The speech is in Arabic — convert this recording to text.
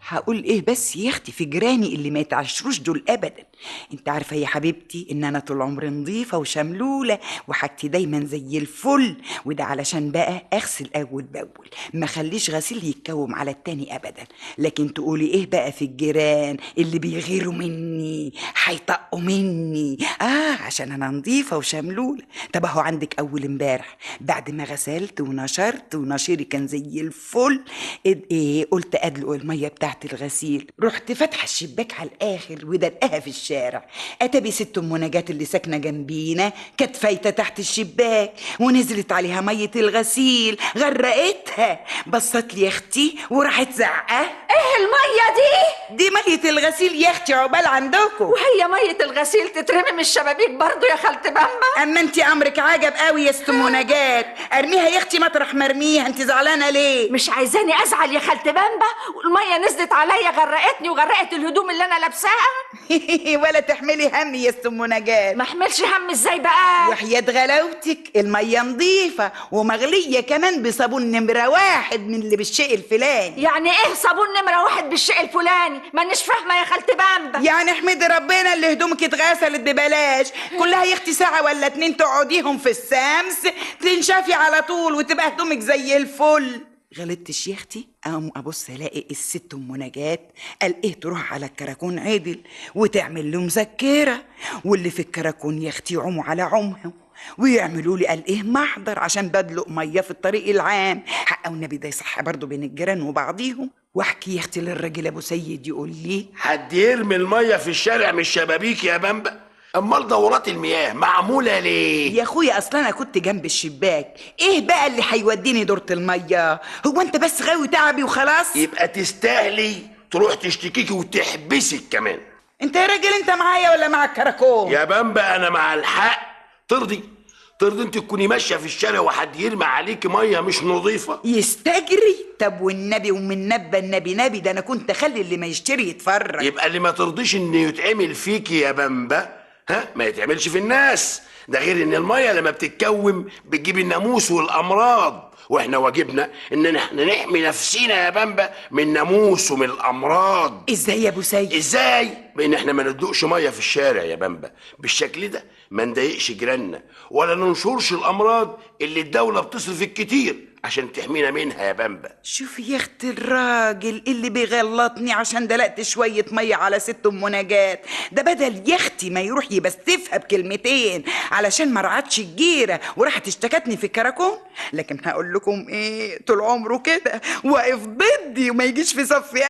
هقول ايه بس يا اختي في جيراني اللي ما يتعشروش دول ابدا. انت عارفه يا حبيبتي ان انا طول عمري نظيفه وشملوله وحاجتي دايما زي الفل، وده علشان بقى اغسل اول باول، ما خليش غسيل يتكوم على التاني ابدا. لكن تقولي ايه بقى في الجيران اللي بيغيروا مني هيطقوا مني عشان انا نظيفه وشملوله. طب اهو عندك اول امبارح بعد ما غسلت ونشرت ونشيري كان زي الفل، قلت ادلق الميه بتاعت الغسيل، رحت فاتحه الشباك على الاخر ودلقاها في الشارع. اتبي ست ام نجاة اللي ساكنه جنبينا كانت فايته تحت الشباك ونزلت عليها ميه الغسيل غرقتها. بصت لي يا اختي وراحت زعقه: ايه الميه دي ميه الغسيل يا اختي عقبال عندكم. وهي ميه الغسيل تترمي من الشبابيك برضو يا خالتي بامبا؟ اما انت امرك عجب قوي يا ست ام نجاة. ارميها يا اختي مطرح مرميها، انت زعلانه ليه؟ مش عايزاني ازعل يا خالتي بامبا، والميه نزلت عليا غرقتني وغرقت الهدوم اللي انا لابساها. ولا تحملي هم يا ست ام نجاة. ما احملش هم ازاي بقى؟ وحياة غلاوتك الميه نظيفه ومغليه كمان بصابون نمره 1 من اللي بالشيء الفلاني. يعني ايه صابون نمره 1 بالشيء الفلاني؟ مانيش فاهمه يا خالتي بامبا. يعني احمدي ربنا اللي هدومك اتغسلت ببلاش، كلها يا اختي ساعه ولا 2 تقعديهم في الشمس تنشفي على طول وتبقى هدومك زي الفل. غلطتش يا اختي؟ اقوم ابص الاقي الست ام نجاة قال ايه تروح على الكراكون عدل وتعمل له مذكره، واللي في الكراكون يا اختي يعوموا على عمهم ويعملوا لي قال ايه محضر عشان بدلق ميه في الطريق العام. حق والنبي ده يصح برضه بين الجيران وبعضيهم. واحكي يا اختي للراجل ابو سيد يقول لي: حد يرمي الميه في الشارع من الشبابيك يا بامبا؟ امال دورات المياه معموله ليه؟ يا اخويا اصلا انا كنت جنب الشباك، ايه بقى اللي هيوديني دورة الميه؟ هو انت بس غاوي تعبي وخلاص؟ يبقى تستاهلي تروح تشتكيكي وتحبسك كمان. انت يا راجل انت معايا ولا مع الكراكون؟ يا بامبا انا مع الحق. ترضي انت تكوني ماشيه في الشارع وحد يرمي عليكي ميه مش نظيفه؟ يستجري؟ طب والنبي ومن نبى النبي ده انا كنت اخلي اللي ما يشتري يتفرج. يبقى اللي ما ترضيش ان يتعمل فيكي يا بامبا ما يتعملش في الناس. ده غير ان الميه لما بتتكوم بتجيب الناموس والامراض، واحنا واجبنا ان احنا نحمي نفسينا يا بامبا من الناموس ومن الامراض. ازاي يا ابو سيد؟ ازاي؟ بان احنا ما ندلقش ميه في الشارع يا بامبا بالشكل ده، ما نضايقش جيراننا ولا ننشرش الامراض اللي الدوله بتصرف الكتير عشان تحمينا منها يا بامبا. شوف يا اخت الراجل اللي بيغلطني عشان دلقت شويه ميه على ست ام نجاة، ده بدل يا اختي ما يروح يبستفها بكلمتين علشان ما رعتش الجيره وراحت اشتكتني في الكراكون. لكن هقول لكم ايه، طول عمره كده واقف ضدي وما يجيش في صفي